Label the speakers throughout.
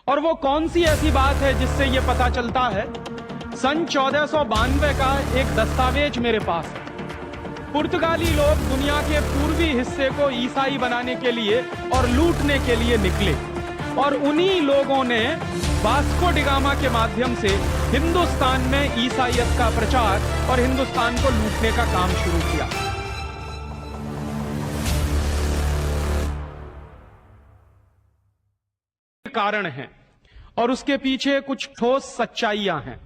Speaker 1: और वो कौन सी ऐसी बात है जिससे ये पता चलता है? सन 1492 का एक दस्तावेज मेरे पास है। पुर्तगाली लोग दुनिया के पूर्वी हिस्से को ईसाई बनाने के लिए और लूटने के लिए निकले और उन्हीं लोगों ने वास्को डिगामा के माध्यम से हिंदुस्तान में ईसाईयत का प्रचार और हिंदुस्तान को लूटने का काम शुरू किया। कारण है और उसके पीछे कुछ ठोस सच्चाइयां हैं।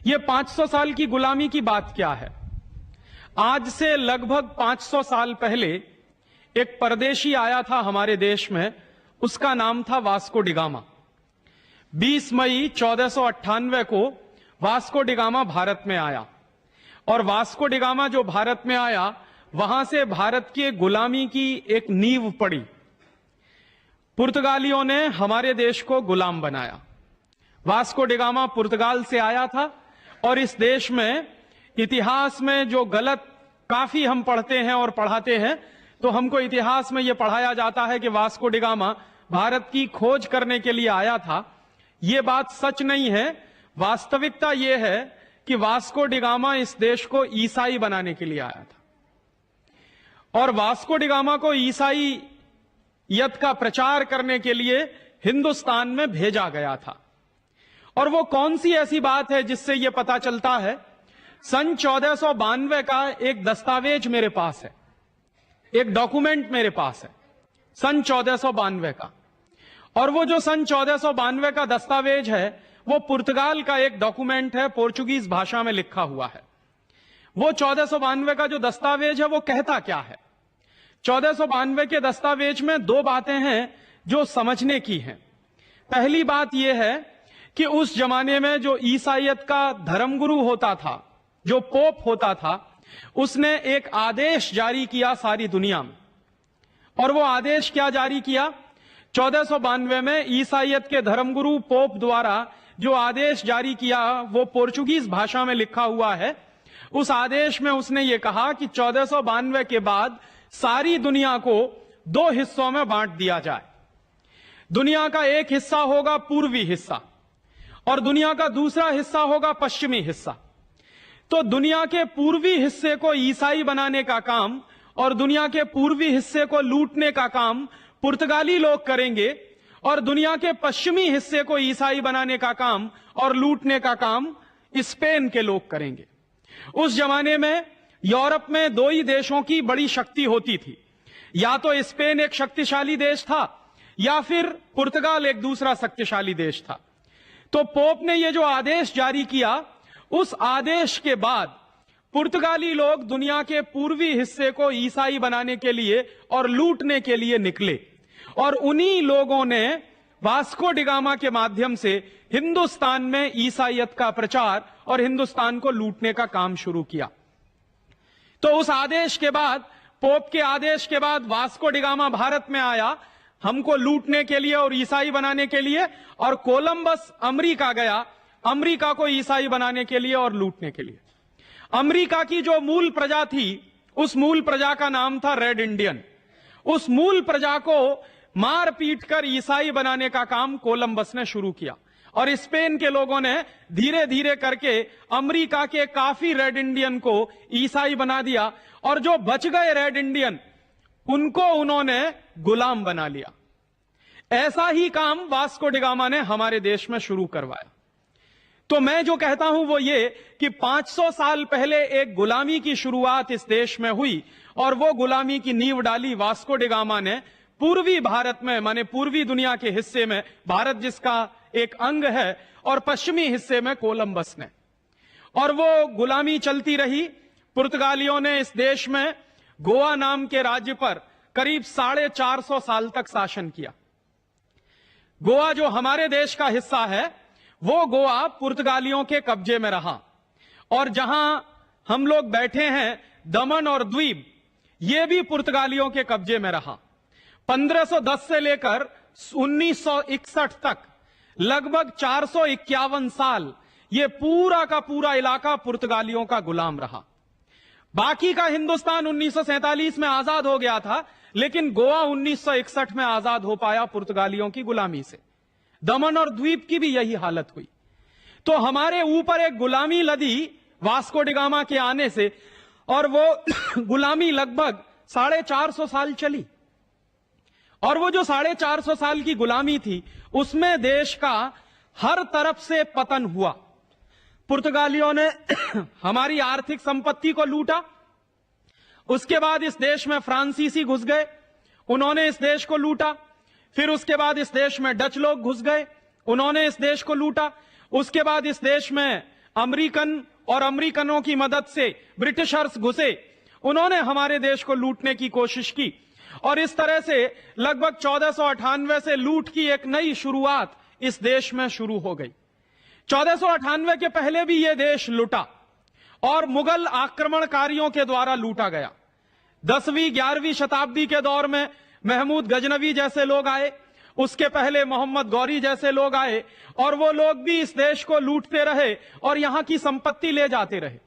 Speaker 1: यह 500 साल की गुलामी की बात क्या है? आज से लगभग 500 साल पहले एक परदेशी आया था हमारे देश में, उसका नाम था वास्को डिगामा। 20 मई 1498 को वास्को डिगामा भारत में आया और वास्को डिगामा जो भारत में आया, वहां से भारत की गुलामी की एक नींव पड़ी। पुर्तगालियों ने हमारे देश को गुलाम बनाया। वास्को डिगामा पुर्तगाल से आया था और इस देश में इतिहास में जो गलत काफी हम पढ़ते हैं और पढ़ाते हैं, तो हमको इतिहास में यह पढ़ाया जाता है कि वास्को डिगामा भारत की खोज करने के लिए आया था। यह बात सच नहीं है। वास्तविकता यह है कि वास्को डिगामा इस देश को ईसाई बनाने के लिए आया था और वास्को डिगामा को ईसाईयत का प्रचार करने के लिए हिंदुस्तान में भेजा गया था। और वो कौन सी ऐसी बात है जिससे यह पता चलता है? सन 1492 का एक दस्तावेज मेरे पास है, एक डॉक्यूमेंट मेरे पास है सन 1492 का। और वो जो सन 1492 का दस्तावेज है, वो पुर्तगाल का एक डॉक्यूमेंट है, पोर्चुगीज भाषा में लिखा हुआ है। वो 1492 का जो दस्तावेज है वो कहता क्या है? 1492 के दस्तावेज में दो बातें हैं जो समझने की हैं। पहली बात यह है कि उस जमाने में जो ईसाईयत का धर्मगुरु होता था, जो पोप होता था, उसने एक आदेश जारी किया सारी दुनिया में। और वो आदेश क्या जारी किया? 1492 में ईसाईयत के धर्मगुरु पोप द्वारा जो आदेश जारी किया, वो पोर्चुगीज भाषा में लिखा हुआ है। उस आदेश में उसने ये कहा कि 1492 के बाद सारी दुनिया को दो हिस्सों में बांट दिया जाए। दुनिया का एक हिस्सा होगा पूर्वी हिस्सा और दुनिया का दूसरा हिस्सा होगा पश्चिमी हिस्सा। तो दुनिया के पूर्वी हिस्से को ईसाई बनाने का काम और दुनिया के पूर्वी हिस्से को लूटने का काम पुर्तगाली लोग करेंगे और दुनिया के पश्चिमी हिस्से को ईसाई बनाने का काम और लूटने का काम स्पेन के लोग करेंगे। उस जमाने में यूरोप में दो ही देशों की बड़ी शक्ति होती थी, या तो स्पेन एक शक्तिशाली देश था या फिर पुर्तगाल एक दूसरा शक्तिशाली देश था। तो पोप ने यह जो आदेश जारी किया, उस आदेश के बाद पुर्तगाली लोग दुनिया के पूर्वी हिस्से को ईसाई बनाने के लिए और लूटने के लिए निकले और उन्हीं लोगों ने वास्को डिगामा के माध्यम से हिंदुस्तान में ईसाईयत का प्रचार और हिंदुस्तान को लूटने का काम शुरू किया। तो उस आदेश के बाद, पोप के आदेश के बाद वास्को डिगामा भारत में आया हमको लूटने के लिए और ईसाई बनाने के लिए, और कोलंबस अमेरिका गया अमेरिका को ईसाई बनाने के लिए और लूटने के लिए। अमेरिका की जो मूल प्रजा थी, उस मूल प्रजा का नाम था रेड इंडियन। उस मूल प्रजा को मार पीट कर ईसाई बनाने का काम कोलंबस ने शुरू किया और स्पेन के लोगों ने धीरे धीरे करके अमेरिका के काफी रेड इंडियन को ईसाई बना दिया और जो बच गए रेड इंडियन, उनको उन्होंने गुलाम बना लिया। ऐसा ही काम वास्को डिगामा ने हमारे देश में शुरू करवाया। तो मैं जो कहता हूं वो ये कि 500 साल पहले एक गुलामी की शुरुआत इस देश में हुई और वो गुलामी की नींव डाली वास्को डिगामा ने पूर्वी भारत में, माने पूर्वी दुनिया के हिस्से में, भारत जिसका एक अंग है, और पश्चिमी हिस्से में कोलंबस ने। और वो गुलामी चलती रही। पुर्तगालियों ने इस देश में गोवा नाम के राज्य पर करीब 450 साल तक शासन किया। गोवा जो हमारे देश का हिस्सा है, वो गोवा पुर्तगालियों के कब्जे में रहा। और जहां हम लोग बैठे हैं, दमन और द्वीप, ये भी पुर्तगालियों के कब्जे में रहा। 1510 से लेकर 1961 तक लगभग 451 साल ये पूरा का पूरा इलाका पुर्तगालियों का गुलाम रहा। बाकी का हिंदुस्तान 1947 में आजाद हो गया था, लेकिन गोवा 1961 में आजाद हो पाया पुर्तगालियों की गुलामी से। दमन और द्वीप की भी यही हालत हुई। तो हमारे ऊपर एक गुलामी लदी वास्को डी गामा के आने से, और वो गुलामी लगभग 450 साल चली। और वो जो 450 साल की गुलामी थी, उसमें देश का हर तरफ से पतन हुआ। पुर्तगालियों ने हमारी आर्थिक संपत्ति को लूटा। उसके बाद इस देश में फ्रांसीसी घुस गए, उन्होंने इस देश को लूटा। फिर उसके बाद इस देश में डच लोग घुस गए, उन्होंने इस देश को लूटा। उसके बाद इस देश में अमेरिकन और अमेरिकनों की मदद से ब्रिटिशर्स घुसे, उन्होंने हमारे देश को लूटने की कोशिश की। और इस तरह से लगभग 1498 से लूट की एक नई शुरुआत इस देश में शुरू हो गई। 1498 के पहले भी यह देश लूटा और मुगल आक्रमणकारियों के द्वारा लूटा गया। 10वीं 11वीं शताब्दी के दौर में महमूद गजनवी जैसे लोग आए, उसके पहले मोहम्मद गौरी जैसे लोग आए, और वो लोग भी इस देश को लूटते रहे और यहां की संपत्ति ले जाते रहे।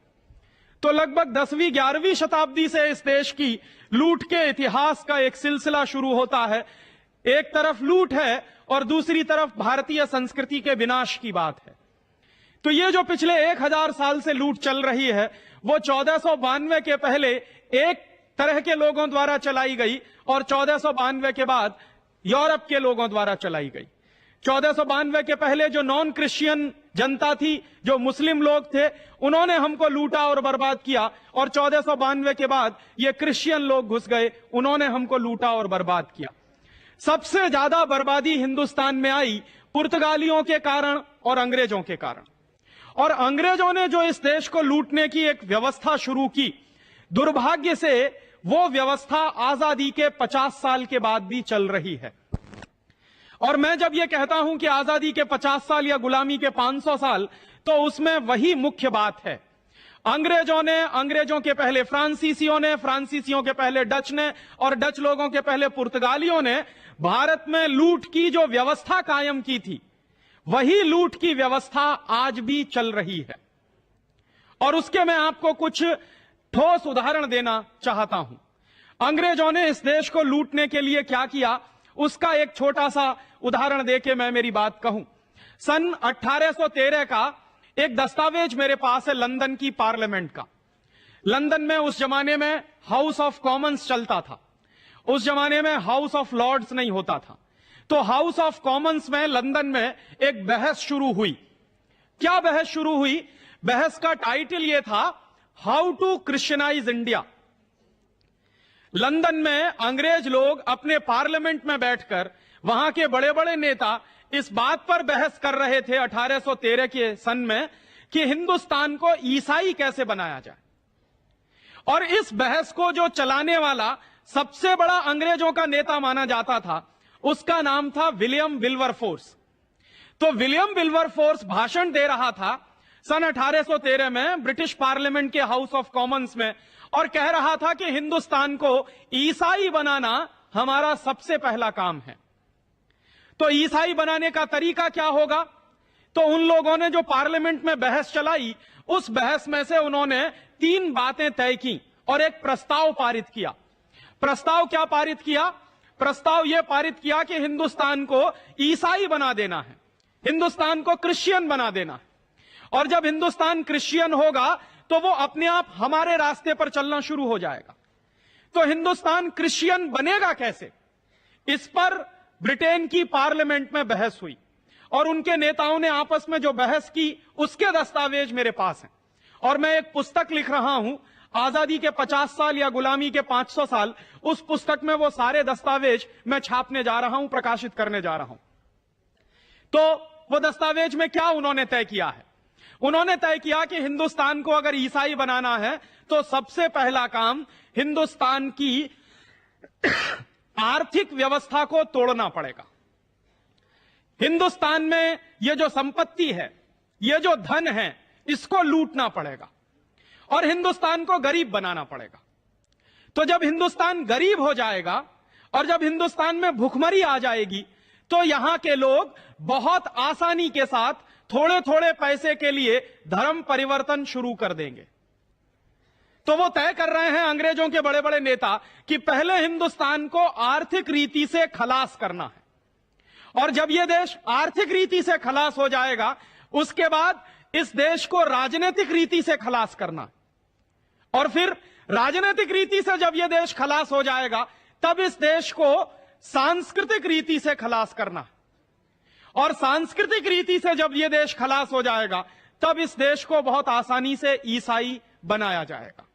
Speaker 1: तो लगभग 10वीं 11वीं शताब्दी से इस देश की लूट के इतिहास का एक सिलसिला शुरू होता है। एक तरफ लूट है और दूसरी तरफ भारतीय संस्कृति के विनाश की बात है। तो ये जो पिछले 1000 साल से लूट चल रही है, वो 1492 के पहले एक तरह के लोगों द्वारा चलाई गई और 1492 के बाद यूरोप के लोगों द्वारा चलाई गई। 1492 के पहले जो नॉन क्रिश्चियन जनता थी, जो मुस्लिम लोग थे, उन्होंने हमको लूटा और बर्बाद किया। और 1492 के बाद ये क्रिश्चियन लोग घुस गए, उन्होंने हमको लूटा और बर्बाद किया। सबसे ज्यादा बर्बादी हिंदुस्तान में आई पुर्तगालियों के कारण और अंग्रेजों के कारण। और अंग्रेजों ने जो इस देश को लूटने की एक व्यवस्था शुरू की, दुर्भाग्य से वो व्यवस्था आजादी के 50 साल के बाद भी चल रही है। और मैं जब ये कहता हूं कि आजादी के 50 साल या गुलामी के 500 साल, तो उसमें वही मुख्य बात है। अंग्रेजों ने, अंग्रेजों के पहले फ्रांसीसियों ने, फ्रांसीसियों के पहले डच ने, और डच लोगों के पहले पुर्तगालियों ने भारत में लूट की जो व्यवस्था कायम की थी, वही लूट की व्यवस्था आज भी चल रही है। और उसके मैं आपको कुछ ठोस उदाहरण देना चाहता हूं। अंग्रेजों ने इस देश को लूटने के लिए क्या किया, उसका एक छोटा सा उदाहरण देके मैं मेरी बात कहूं। सन 1813 का एक दस्तावेज मेरे पास है लंदन की पार्लियामेंट का। लंदन में उस जमाने में हाउस ऑफ कॉमन्स चलता था, उस जमाने में हाउस ऑफ लॉर्ड्स नहीं होता था। तो हाउस ऑफ कॉमन्स में लंदन में एक बहस शुरू हुई। क्या बहस शुरू हुई? बहस का टाइटल यह था, how to Christianize India. London में अंग्रेज लोग अपने पार्लियामेंट में बैठकर, वहां के बड़े बड़े नेता इस बात पर बहस कर रहे थे 1813 के सन में कि हिंदुस्तान को ईसाई कैसे बनाया जाए। और इस बहस को जो चलाने वाला सबसे बड़ा अंग्रेजों का नेता माना जाता था, उसका नाम था विलियम विल्बरफोर्स। तो विलियम विल्बरफोर्स भाषण दे रहा था सन 1813 में ब्रिटिश पार्लियामेंट के हाउस ऑफ कॉमन्स में, और कह रहा था कि हिंदुस्तान को ईसाई बनाना हमारा सबसे पहला काम है। तो ईसाई बनाने का तरीका क्या होगा? तो उन लोगों ने जो पार्लियामेंट में बहस चलाई, उस बहस में से उन्होंने 3 बातें तय की और एक प्रस्ताव पारित किया। प्रस्ताव क्या पारित किया? प्रस्ताव यह पारित किया कि हिंदुस्तान को ईसाई बना देना है, हिंदुस्तान को क्रिश्चियन बना देना है। और जब हिंदुस्तान क्रिश्चियन होगा तो वो अपने आप हमारे रास्ते पर चलना शुरू हो जाएगा। तो हिंदुस्तान क्रिश्चियन बनेगा कैसे? इस पर ब्रिटेन की पार्लियामेंट में बहस हुई और उनके नेताओं ने आपस में जो बहस की, उसके दस्तावेज मेरे पास हैं। और मैं एक पुस्तक लिख रहा हूं, आजादी के 50 साल या गुलामी के 500 साल। उस पुस्तक में वो सारे दस्तावेज मैं छापने जा रहा हूं, प्रकाशित करने जा रहा हूं। तो वो दस्तावेज में क्या उन्होंने तय किया है? उन्होंने तय किया कि हिंदुस्तान को अगर ईसाई बनाना है तो सबसे पहला काम हिंदुस्तान की आर्थिक व्यवस्था को तोड़ना पड़ेगा। हिंदुस्तान में ये जो संपत्ति है, ये जो धन है, इसको लूटना पड़ेगा और हिंदुस्तान को गरीब बनाना पड़ेगा। तो जब हिंदुस्तान गरीब हो जाएगा और जब हिंदुस्तान में भुखमरी आ जाएगी, तो यहां के लोग बहुत आसानी के साथ थोड़े थोड़े पैसे के लिए धर्म परिवर्तन शुरू कर देंगे। तो वो तय कर रहे हैं अंग्रेजों के बड़े बड़े नेता कि पहले हिंदुस्तान को आर्थिक रीति से खलास करना है और जब यह देश आर्थिक रीति से खलास हो जाएगा, उसके बाद इस देश को राजनीतिक रीति से खलास करना, और फिर राजनीतिक रीति से जब यह देश खलास हो जाएगा, तब इस देश को सांस्कृतिक रीति से खलास करना, और सांस्कृतिक रीति से जब यह देश खलास हो जाएगा, तब इस देश को बहुत आसानी से ईसाई बनाया जाएगा।